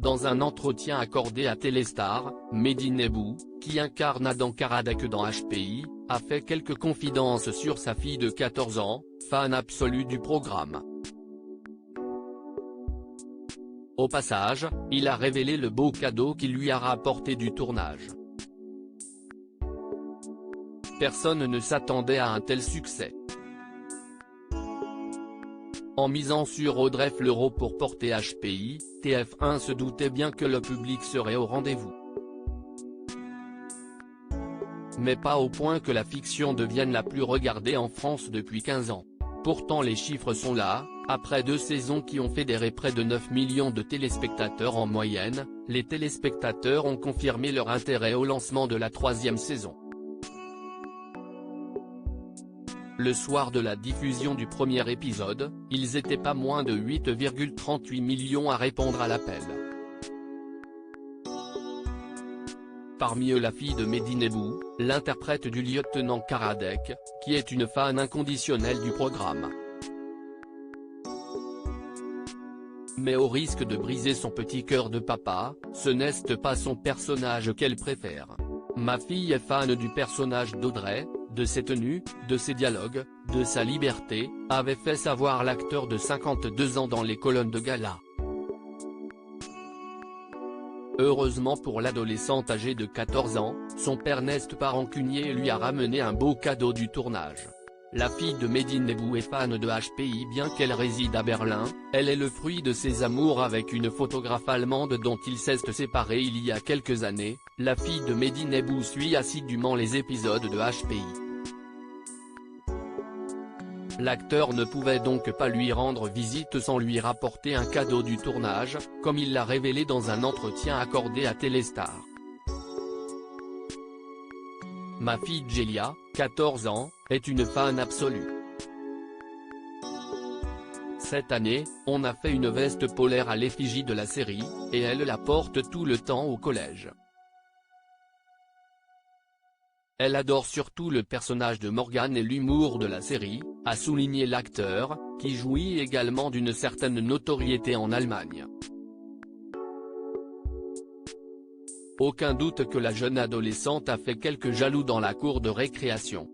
Dans un entretien accordé à Téléstar, Mehdi Nebou, qui incarne Adam Karadec dans HPI, a fait quelques confidences sur sa fille de 14 ans, fan absolue du programme. Au passage, il a révélé le beau cadeau qu'il lui a rapporté du tournage. Personne ne s'attendait à un tel succès. En misant sur Audrey Fleurot pour porter HPI, TF1 se doutait bien que le public serait au rendez-vous. Mais pas au point que la fiction devienne la plus regardée en France depuis 15 ans. Pourtant les chiffres sont là, après 2 saisons qui ont fédéré près de 9 millions de téléspectateurs en moyenne, les téléspectateurs ont confirmé leur intérêt au lancement de la 3e saison. Le soir de la diffusion du premier épisode, ils étaient pas moins de 8,38 millions à répondre à l'appel. Parmi eux la fille de Mehdi Nebou, l'interprète du lieutenant Karadec, qui est une fan inconditionnelle du programme. Mais au risque de briser son petit cœur de papa, ce n'est pas son personnage qu'elle préfère. Ma fille est fan du personnage d'Audrey, de ses tenues, de ses dialogues, de sa liberté, avait fait savoir l'acteur de 52 ans dans les colonnes de gala. Heureusement pour l'adolescente âgée de 14 ans, son père n'est pas rancunier et lui a ramené un beau cadeau du tournage. La fille de Mehdi Nebou est fan de HPI bien qu'elle réside à Berlin, elle est le fruit de ses amours avec une photographe allemande dont ils s'est séparés il y a quelques années. La fille de Mehdi Nebou suit assidûment les épisodes de HPI. L'acteur ne pouvait donc pas lui rendre visite sans lui rapporter un cadeau du tournage, comme il l'a révélé dans un entretien accordé à Téléstar. Ma fille Djelia, 14 ans, est une fan absolue. Cette année, on a fait une veste polaire à l'effigie de la série, et elle la porte tout le temps au collège. Elle adore surtout le personnage de Morgan et l'humour de la série, a souligné l'acteur, qui jouit également d'une certaine notoriété en Allemagne. Aucun doute que la jeune adolescente a fait quelques jaloux dans la cour de récréation.